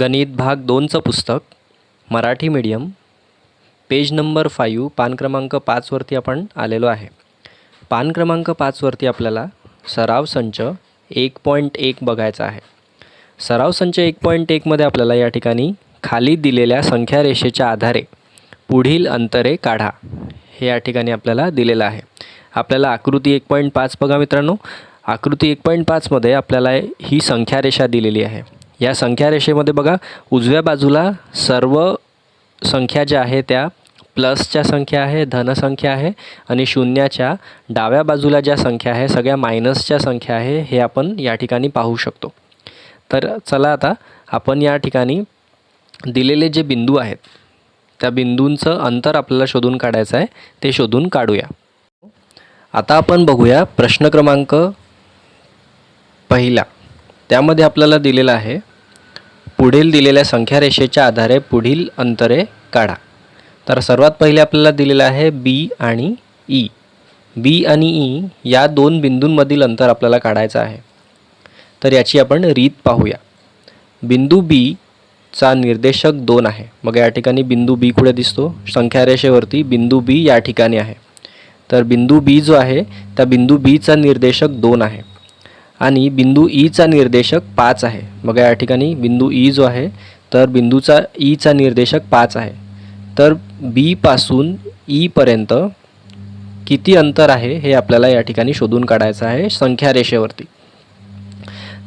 गणित भाग 2चं पुस्तक मराठी मीडियम पेज नंबर 5 पान क्रमांक 5 वरती आपण आलेलो आहे. पान क्रमांक 5 वरती आपल्याला सराव संच 1.1 बघायचा आहे. सराव संच 1.1 मध्ये आपल्याला या ठिकाणी खाली दिलेल्या संख्या रेषेच्या आधारे पुढील अंतरे काढा हे या ठिकाणी आपल्याला दिलेलं आहे. आपल्याला आकृती 1.5 बघा मित्रांनो. आकृती 1.5 मध्ये आपल्याला ही संख्या रेषा दिलेली आहे. या संख्या रेषेमध्ये बघा उजव्या बाजूला सर्व संख्या ज्या आहे त्या प्लसच्या संख्या आहे, धन संख्या आहे आणि शून्याच्या डाव्या बाजूला ज्या संख्या आहे सगळ्या मायनसच्या संख्या आहे हे आपण या ठिकाणी पाहू शकतो. तर चला आता आपण या ठिकाणी दिलेले जे बिंदू आहेत त्या बिंदूंचं अंतर आपल्याला शोधून काढायचं आहे, ते शोधून काढूया. आता आपण बघूया प्रश्न क्रमांक पहिला. त्यामध्ये आपल्याला दिलेला आहे पुढील दिलेल्या संख्या रेषेच्या आधारे पुढील अंतरे काढा. तर सर्वात पहिले आपल्याला दिलेलं आहे बी आणि ई. बी आणि ई या दोन बिंदूंमधील अंतर आपल्याला काढायचं आहे. तर याची आपण रीत पाहूया. बिंदू बी चा निर्देशक 2 आहे. मग या ठिकाणी बिंदू बी कुठे दिसतो? संख्या रेषेवरती बिंदू बी या ठिकाणी आहे. तर बिंदू बी जो आहे त्या बिंदू बीचा निर्देशक 2 आहे आणि बिंदू ईचा निर्देशक 5 आहे. मग या ठिकाणी बिंदू ई जो आहे तर बिंदूचा ईचा निर्देशक 5 आहे. तर बी पासून ई पर्यंत किती अंतर आहे हे आपल्याला या ठिकाणी शोधून काढायचं आहे संख्या रेषेवरती.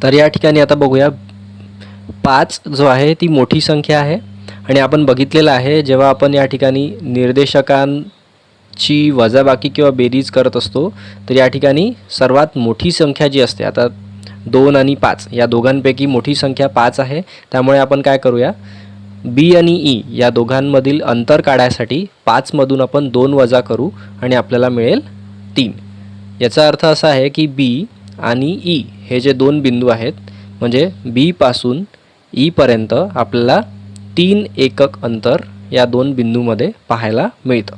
तर या ठिकाणी आता बघूया 5 जो आहे ती मोठी संख्या आहे आणि आपण बघितलेलं आहे जेव्हा आपण या ठिकाणी निर्देशकांची वजाबाकी किंवा बेरीज करत असतो तर या ठिकाणी सर्वात मोठी संख्या जी असते, आता 2 आणि 5 या दोघांपैकी मोठी संख्या 5 आहे. त्यामुळे आपण काय करूया, बी आणि ई या दोघांमधील अंतर काढायसाठी 5 मधून आपण 2 वजा करू आणि आपल्याला मिळेल 3. याचा अर्थ असा आहे की बी आणि ई हे जे दोन बिंदू आहेत म्हणजे बी पासून ई पर्यंत आपल्याला 3 एकक अंतर या दोन बिंदूमध्ये पाहायला मिळतं.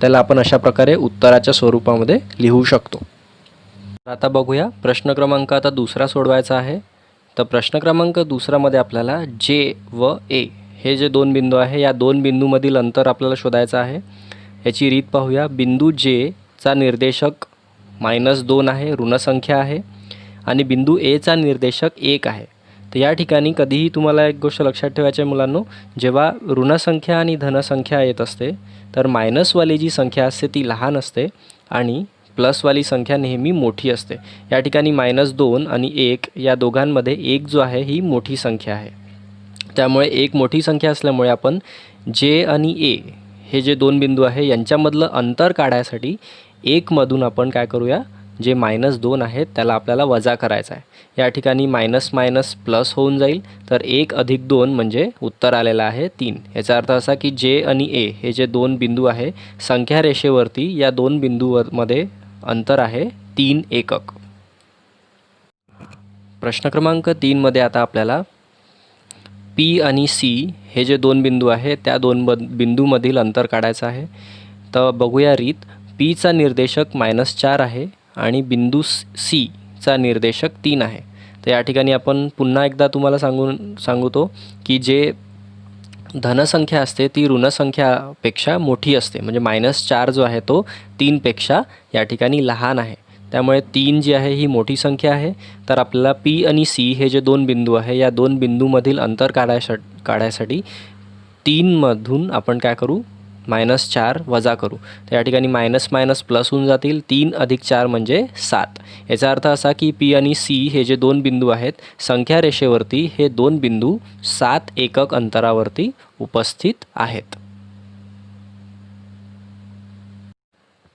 त्याला आपण अशा प्रकारे उत्तराच्या स्वरूपामध्ये लिहू शकतो. आता बघूया प्रश्न क्रमांक आता दुसरा सोडवायचा आहे. तर प्रश्न क्रमांक दुसरामध्ये आपल्याला जे व ए हे जे दोन बिंदू आहे या दोन बिंदूमधील अंतर आपल्याला शोधायचं आहे. याची रीत पाहूया. बिंदू जे चा निर्देशक -2 आहे, ऋणसंख्या आहे आणि बिंदू ए चा निर्देशक 1 आहे. तर या ठिकाणी कधीही तुम्हाला एक गोष्ट लक्षात ठेवायची आहे मुलांनो, जेव्हा ऋणसंख्या आणि धनसंख्या येत असते तर मायनसवाली जी संख्या असते ती लहान असते आणि प्लसवाली संख्या नेहमी मोठी असते. या ठिकाणी -2 आणि 1 या दोघांमध्ये 1 जो आहे ही मोठी संख्या आहे. त्यामुळे एक मोठी संख्या असल्यामुळे आपण जे आणि ए हे जे दोन बिंदू आहे यांच्यामधलं अंतर काढायसाठी 1 मधून आपण काय करूया, जे -2 आहेत त्याला आपल्याला वजा करायचं आहे. या ठिकाणी मायनस मायनस प्लस होऊन जाईल. तर 1 अधिक 2 म्हणजे उत्तर आलेलं आहे 3. याचा अर्थ असा की जे आणि ए हे जे दोन बिंदू आहे संख्या रेषेवरती या दोन बिंदूमध्ये अंतर आहे 3 एकक. प्रश्न क्रमांक 3 मध्ये आता आपल्याला पी आणि सी हे जे दोन बिंदू आहे त्या दोन बिंदूमधील अंतर काढायचं आहे. तर बघूया रीत. पीचा निर्देशक -4 आहे आणि बिंदू सी चा निर्देशक 3 आहे. तर या ठिकाणी आपण पुन्हा एकदा तुम्हाला सांगतो की जे धनसंख्या असते ती ऋणसंख्यापेक्षा मोठी असते. म्हणजे -4 जो आहे तो 3 पेक्षा या ठिकाणी लहान आहे. त्यामुळे 3 जी आहे ही मोठी संख्या आहे. तर आपल्याला पी आणि सी हे जे दोन बिंदू आहे या दोन बिंदूमधील अंतर काढायसाठी 3 मधून आपण काय करू, -4 वजा करू. तर या ठिकाणी मायनस मायनस प्लस होऊन जातील. 3 अधिक 4 म्हणजे 7. याचा अर्थ असा की पी आणि सी हे जे दोन बिंदू आहेत संख्या रेषेवरती हे दोन बिंदू 7 एकक अंतरावरती उपस्थित आहेत.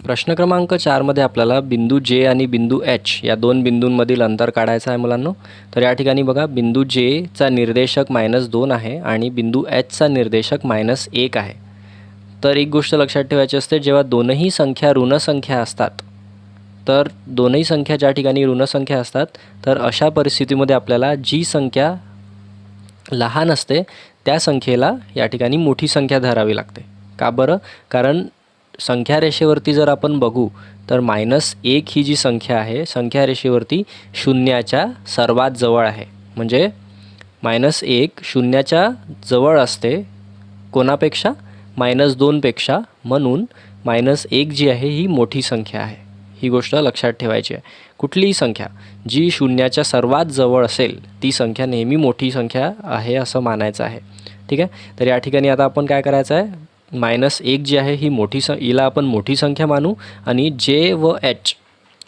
प्रश्न क्रमांक 4 मध्ये आपल्याला बिंदू जे आणि बिंदू एच या दोन बिंदूंमधील अंतर काढायचं आहे मुलांनो. तर या ठिकाणी बघा बिंदू जे चा निर्देशक -2 आहे आणि बिंदू एच चा निर्देशक -1 आहे. तर एक गोष्ट लक्षात ठेवायची असते, जेव्हा दोनही संख्या ऋणसंख्या असतात तर दोनही संख्या ज्या ठिकाणी ऋणसंख्या असतात तर अशा परिस्थितीमध्ये आपल्याला जी संख्या लहान असते त्या संख्येला या ठिकाणी मोठी संख्या धरावी लागते. का बरं? कारण संख्या रेषेवरती जर आपण बघू तर -1 ही जी संख्या आहे संख्या रेषेवरती शून्याच्या सर्वात जवळ आहे. म्हणजे -1 शून्याच्या जवळ असते कोणापेक्षा? -2पेक्षा. म्हणून -1 जी आहे ही मोठी संख्या आहे. ही गोष्ट लक्षात ठेवायची आहे. कुठलीही संख्या जी शून्याच्या सर्वात जवळ असेल ती संख्या नेहमी मोठी संख्या आहे असं मानायचं आहे. ठीक आहे. तर या ठिकाणी आता आपण काय करायचं आहे, -1 जी आहे ही हिला आपण मोठी संख्या मानू आणि जे व एच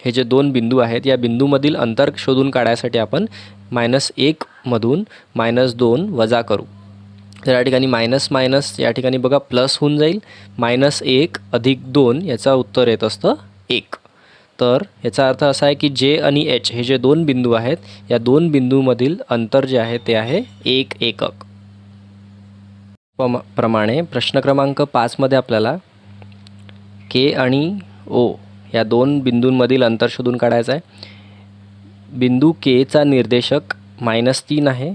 हे जे दोन बिंदू आहेत या बिंदूमधील अंतर शोधून काढायसाठी आपण -1 मधून -2 वजा करू. तर या ठिकाणी मायनस मायनस या ठिकाणी बघा प्लस होऊन जाईल. -1 अधिक 2 याचा उत्तर येत असतं 1. तर याचा अर्थ असा आहे की जे आणि एच हे जे दोन बिंदू आहेत या दोन बिंदूमधील अंतर जे आहे ते आहे 1 एकक. प्रमाणे प्रश्न क्रमांक 5मध्ये आपल्याला के आणि ओ या दोन बिंदूंमधील अंतर शोधून काढायचं आहे. बिंदू केचा निर्देशक -3 आहे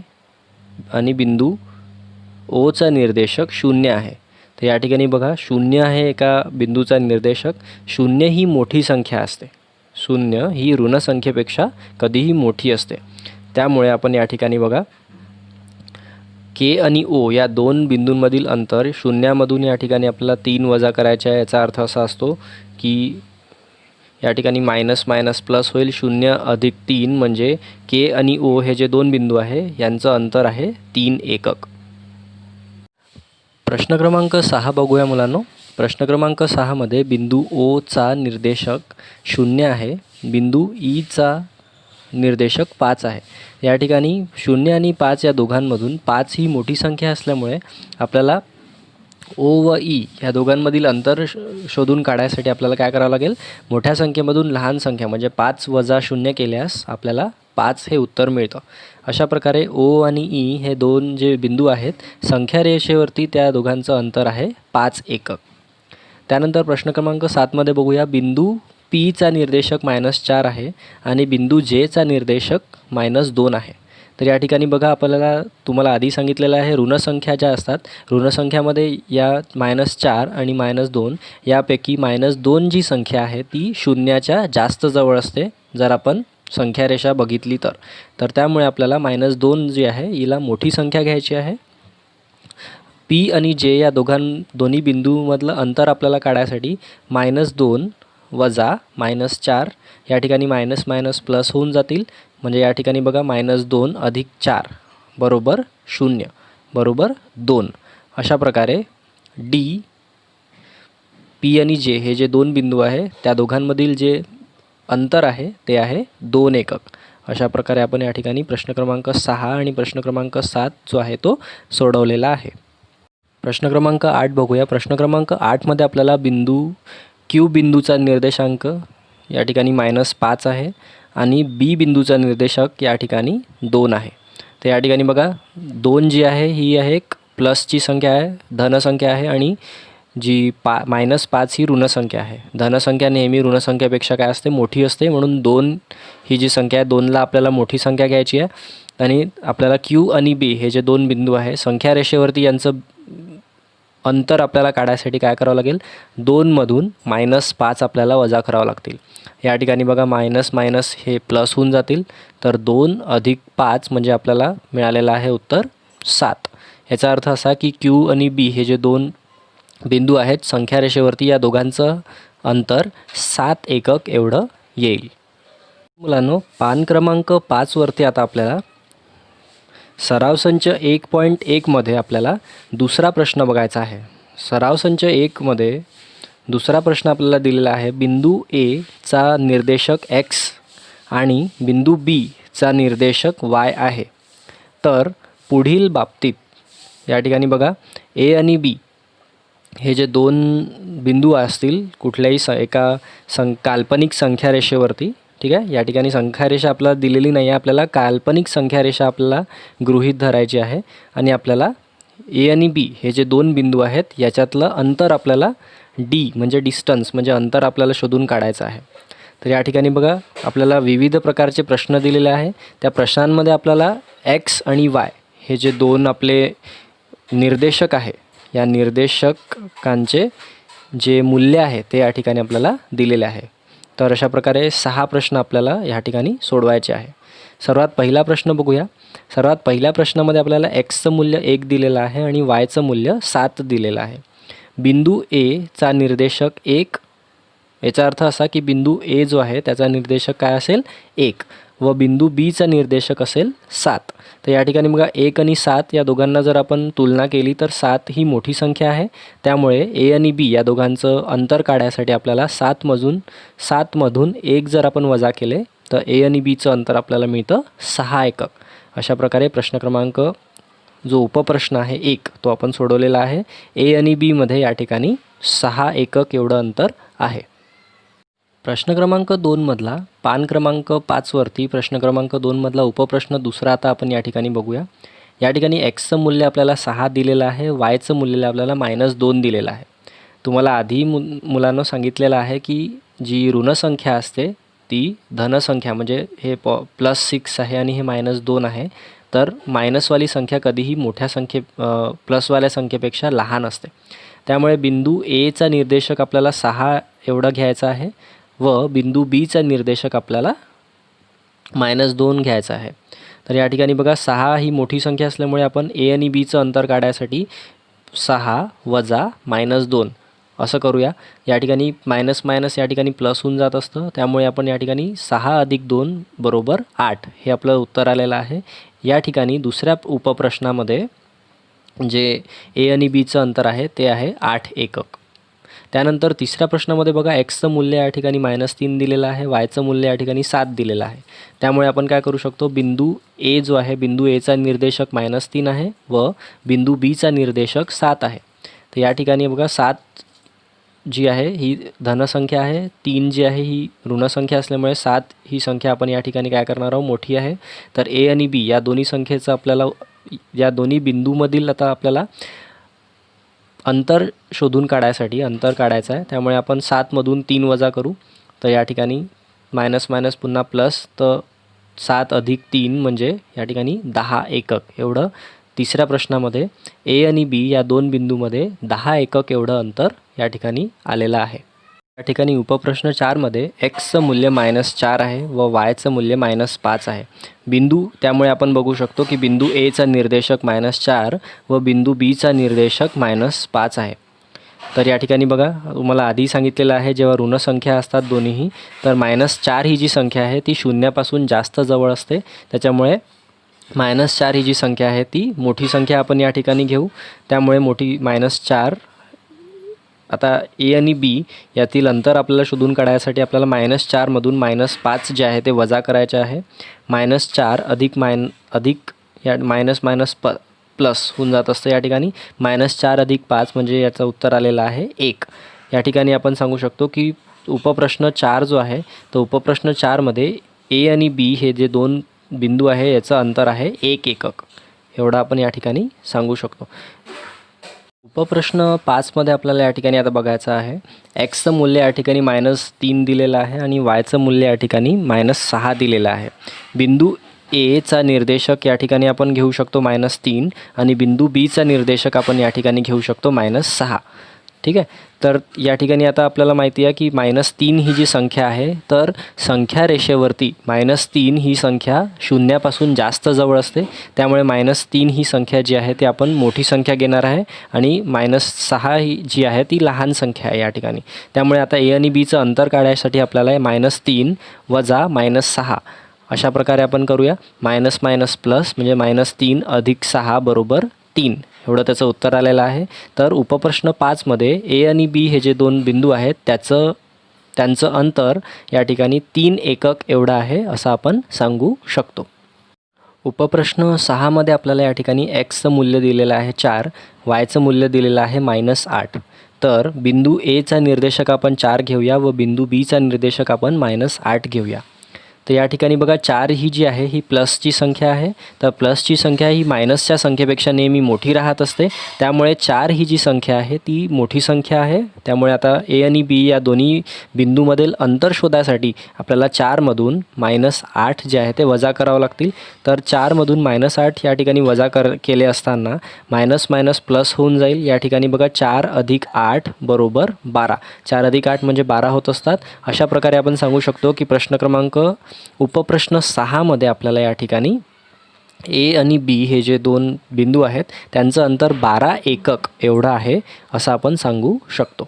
आणि बिंदू ओचा निर्देशक 0 आहे. तर या ठिकाणी बघा 0 आहे एका बिंदूचा निर्देशक. 0 ही मोठी संख्या असते. 0 ही ऋण संख्येपेक्षा कधीही मोठी असते. त्यामुळे आपण या ठिकाणी बघा के आणि ओ या दोन बिंदूंमधील अंतर 0मधून या ठिकाणी आपल्याला 3 वजा करायचे आहे. याचा अर्थ असा असतो की या ठिकाणी मायनस मायनस प्लस होईल. 0 अधिक 3 म्हणजे के आणि ओ हे जे दोन बिंदू आहे यांचं अंतर आहे 3 एकक. प्रश्न क्रमांक 6 बघूया मुलांनो. प्रश्न क्रमांक 6मध्ये बिंदू ओचा निर्देशक 0 आहे. बिंदू ईचा निर्देशक 5 आहे. या ठिकाणी 0 आणि 5 या दोघांमधून 5 ही मोठी संख्या असल्यामुळे आपल्याला ओ व ई ह्या दोघांमधील अंतर शोधून काढायसाठी आपल्याला काय करावं लागेल, मोठ्या संख्येमधून लहान संख्या म्हणजे 5 वजा 0 केल्यास आपल्याला 5 हे उत्तर मिळतं. अशा प्रकारे ओ आणि ई हे दोन जे बिंदू आहेत संख्या रेषेवरती त्या दोघांचं अंतर आहे 5 एकक. त्यानंतर प्रश्न क्रमांक 7मध्ये बघूया. बिंदू पीचा निर्देशक -4 आहे आणि बिंदू जेचा निर्देशक -2 आहे. तर या ठिकाणी बघा आपल्याला तुम्हाला आधी सांगितलेलं आहे ऋणसंख्या ज्या असतात ऋणसंख्यामध्ये या -4 आणि -2 यापैकी -2 जी संख्या आहे ती शून्याच्या जास्त जवळ असते जर आपण संख्या रेषा बघितली तर त्यामुळे आपल्याला -2 जी आहे हिला मोठी संख्या घ्यायची आहे. पी आणि जे या दोन्ही बिंदूमधलं अंतर आपल्याला काढायसाठी -2 वजा -4 या ठिकाणी मायनस मायनस प्लस होऊन जातील. म्हणजे या ठिकाणी बघा -2 अधिक 4 बरोबर 0 बरोबर 2. अशा प्रकारे डी पी आणि जे हे जे दोन बिंदू आहे त्या दोघांमधील जे अंतर आहे ते आहे 2 एकक. अशा प्रकारे आपण या ठिकाणी प्रश्न क्रमांक 6 आणि प्रश्न क्रमांक 7 जो आहे तो सोडवलेला आहे. प्रश्न क्रमांक 8 बघूया. प्रश्न क्रमांक 8मध्ये आपल्याला बिंदू क्यू बिंदूचा निर्देशांक या ठिकाणी -5 आहे आणि बी बिंदूचा निर्देशक या ठिकाणी 2 आहे. तर या ठिकाणी बघा 2 जी आहे ही आहे एक प्लसची संख्या आहे, धनसंख्या आहे आणि जी -5 ही ऋणसंख्या आहे. धनसंख्या नेहमी ऋणसंख्यापेक्षा काय असते, मोठी असते. म्हणून 2 ही जी संख्या आहे 2ला आपल्याला मोठी संख्या घ्यायची आहे आणि आपल्याला क्यू आणि बी हे जे दोन बिंदू आहे संख्या रेषेवरती यांचं अंतर आपल्याला काढायसाठी काय करावं लागेल, 2मधून -5 आपल्याला वजा करावं लागतील. या ठिकाणी बघा मायनस मायनस हे प्लस होऊन जातील. तर 2 अधिक 5 म्हणजे आपल्याला मिळालेलं आहे उत्तर 7. याचा अर्थ असा की क्यू आणि बी हे जे दोन बिंदू आहेत संख्या रेषेवरती या दोघांचं अंतर 7 एकक एवढं येईल. मुलांनो पान क्रमांक 5 वरती आता आपल्याला सराव संच 1.1 मध्ये आपल्याला दुसरा प्रश्न बघायचा आहे. सराव संच 1 मध्ये दुसरा प्रश्न आपल्याला दिलेला आहे. बिंदू ए चा निर्देशक x आणि बिंदू बी चा निर्देशक y आहे. तर पुढील बाबतीत या ठिकाणी बघा ए आणि बी हे जे दोन बिंदू असतील कुठल्याही एका काल्पनिक संख्या रेषेवरती, ठीक आहे. या ठिकाणी संख्या रेषा आपल्याला दिलेली नाही आहे, आपल्याला काल्पनिक संख्या रेषा आपल्याला गृहीत धरायची आहे आणि आपल्याला ए आणि बी हे जे दोन बिंदू आहेत याच्यातलं अंतर आपल्याला डी म्हणजे डिस्टन्स म्हणजे अंतर आपल्याला शोधून काढायचं आहे. तर या ठिकाणी बघा आपल्याला विविध प्रकारचे प्रश्न दिलेले आहे. त्या प्रश्नांमध्ये आपल्याला एक्स आणि वाय हे जे दोन आपले निर्देशक आहे या निर्देशकांचे जे मूल्य आहे ते या ठिकाणी आपल्याला दिलेले आहे. तर अशा प्रकारे 6 प्रश्न आपल्याला या ठिकाणी सोडवायचे आहे. सर्वात पहिला प्रश्न बघूया. सर्वात पहिल्या प्रश्नामध्ये आपल्याला एक्सचं मूल्य 1 दिलेलं आहे आणि वायचं मूल्य 7 दिलेलं आहे. बिंदू एचा निर्देशक 1, याचा अर्थ असा की बिंदू ए जो आहे त्याचा निर्देशक काय असेल 1 व बिंदू बीचा निर्देशक असेल 7. तर या ठिकाणी बघा 1 आणि 7 या दोघांना जर आपण तुलना केली तर 7 ही मोठी संख्या आहे. त्यामुळे ए आणि बी या दोघांचं अंतर काढण्यासाठी आपल्याला 7मधून 1 जर आपण वजा केले तर ए आणि बीचं अंतर आपल्याला मिळतं 6 एकक. अशा प्रकारे प्रश्न क्रमांक जो उपप्रश्न आहे 1 तो आपण सोडवलेला आहे. ए आणि बीमध्ये या ठिकाणी 6 एकक एवढं अंतर आहे. प्रश्न क्रमांक 2मधला पान क्रमांक 5वरती प्रश्न क्रमांक 2मधला उपप्रश्न दुसरा आता आपण या ठिकाणी बघूया. या ठिकाणी एक्सचं मूल्य आपल्याला 6 दिलेलं आहे, वायचं मूल्य आपल्याला -2 दिलेलं आहे. तुम्हाला आधी मुलांना सांगितलेलं आहे की जी ऋणसंख्या असते ती धनसंख्या म्हणजे हे +6 आहे आणि हे -2 आहे. तर मायनसवाली संख्या कधीही मोठ्या प्लसवाल्या संख्येपेक्षा लहान असते. त्यामुळे बिंदू एचा निर्देशक आपल्याला 6 एवढा घ्यायचा आहे व बिंदू बीचा निर्देशक आपल्याला -2 घ्यायचा आहे. तर या ठिकाणी बघा 6 ही मोठी संख्या असल्यामुळे आपण ए आणि बीचं अंतर काढण्यासाठी 6 वजा -2 असं करूया. या ठिकाणी मायनस मायनस या ठिकाणी प्लस होऊन जात असतं. त्यामुळे आपण या ठिकाणी 6 अधिक 2 बरोबर 8 हे आपलं उत्तर आलेलं आहे. या ठिकाणी दुसऱ्या उपप्रश्नामध्ये जे ए आणि बीचं अंतर आहे ते आहे 8 एकक. त्यानंतर तिसऱ्या प्रश्नामध्ये बघा एक्सचं मूल्य या ठिकाणी -3 दिलेलं आहे, वायचं मूल्य या ठिकाणी 7 दिलेलं आहे. त्यामुळे आपण काय करू शकतो, बिंदू ए जो आहे बिंदू एचा निर्देशक -3 आहे व बिंदू बीचा निर्देशक 7 आहे. तर या ठिकाणी बघा 7 जी आहे ही धनसंख्या आहे, 3 जी आहे ही ऋणसंख्या असल्यामुळे 7 ही संख्या आपण या ठिकाणी काय करणार आहोत मोठी आहे. तर ए आणि बी या दोन्ही संख्येचं आपल्याला या दोन्ही बिंदूमधील आता आपल्याला अंतर शोधून काढायसाठी अंतर काढायचं आहे. त्यामुळे आपण 7मधून 3 वजा करू. तर या ठिकाणी मायनस मायनस पुन्हा प्लस, तर 7 अधिक 3 म्हणजे या ठिकाणी 10 एकक एवढं तिसऱ्या प्रश्नामध्ये ए आणि बी या दोन बिंदूमध्ये 10 एकक एवढं अंतर या ठिकाणी आलेलं आहे. या ठिकाणी उपप्रश्न 4मध्ये एक्सचं मूल्य -4 आहे व वायचं मूल्य -5 आहे. बिंदू त्यामुळे आपण बघू शकतो की बिंदू एचा निर्देशक -4 व बिंदू बीचा निर्देशक -5 आहे. तर या ठिकाणी बघा तुम्हाला आधी सांगितलेलं आहे जेव्हा ऋणसंख्या असतात दोन्हीही तर -4 ही जी संख्या आहे ती शून्यापासून जास्त जवळ असते. त्याच्यामुळे -4 ही जी संख्या आहे ती मोठी संख्या आपण या ठिकाणी घेऊ. त्यामुळे मोठी -4 आता ए आणि बी यातील अंतर आपल्याला शोधून काढण्यासाठी आपल्याला -4मधून -5 जे आहे ते वजा करायचे आहे. -4 अधिक या मायनस प्लस होऊन जात असतं. या ठिकाणी -4 अधिक 5 म्हणजे याचं उत्तर आलेलं आहे 1. या ठिकाणी आपण सांगू शकतो की उपप्रश्न 4 जो आहे तो उपप्रश्न 4मध्ये ए आणि बी हे जे दोन बिंदू आहे याचं अंतर आहे 1 एकक एवढा आपण या ठिकाणी सांगू शकतो. उपप्रश्न 5मध्ये आपल्याला या ठिकाणी आता बघायचं आहे एक्सचं मूल्य या ठिकाणी -3 दिलेलं आहे आणि वायचं मूल्य या ठिकाणी -6 दिलेलं आहे. बिंदू एचा निर्देशक या ठिकाणी आपण घेऊ शकतो -3 आणि बिंदू बीचा निर्देशक आपण या ठिकाणी घेऊ शकतो -6. ठीक आहे. तर या ठिकाणी आता आपल्याला माहिती आहे की -3 ही जी संख्या आहे तर संख्या रेषेवरती -3 ही संख्या शून्यापासून जास्त जवळ असते. त्यामुळे -3 ही संख्या जी आहे ती आपण मोठी संख्या घेणार आहे आणि -6 ही जी आहे ती लहान संख्या आहे या ठिकाणी. त्यामुळे आता ए आणि बीचं अंतर काढण्यासाठी आपल्याला -3 वजा -6 अशा प्रकारे आपण करूया. मायनस मायनस प्लस म्हणजे -3 अधिक 6 बरोबर 3 एवढं त्याचं उत्तर आलेलं आहे. तर उपप्रश्न 5मध्ये ए आणि बी हे जे दोन बिंदू आहेत त्यांचं अंतर या ठिकाणी 3 एकक एवढं आहे असं आपण सांगू शकतो. उपप्रश्न 6मध्ये आपल्याला या ठिकाणी एक्सचं मूल्य दिलेलं आहे 4, वायचं मूल्य दिलेलं आहे -8. तर बिंदू एचा निर्देशक आपण 4 घेऊया व बिंदू बीचा निर्देशक आपण -8 घेऊया. तर या ठिकाणी बघा 4 ही जी आहे ही प्लसची संख्या आहे. तर प्लसची संख्या ही मायनसच्या संख्येपेक्षा नेहमी मोठी राहत असते. त्यामुळे 4 ही जी संख्या आहे ती मोठी संख्या आहे. त्यामुळे आता ए आणि बी या दोन्ही बिंदूमधील अंतर शोधायसाठी आपल्याला 4मधून -8 जे आहे ते वजा करावं लागतील. तर 4मधून -8 या ठिकाणी वजा केले असताना मायनस मायनस प्लस होऊन जाईल. या ठिकाणी बघा 4 अधिक 8 बरोबर 12. 4 अधिक 8 म्हणजे 12 होत असतात. अशा प्रकारे आपण सांगू शकतो की प्रश्न क्रमांक उपप्रश्न 6मध्ये आपल्याला या ठिकाणी ए आणि बी हे जे दोन बिंदू आहेत त्यांचं अंतर 12 एकक एवढं आहे असं आपण सांगू शकतो.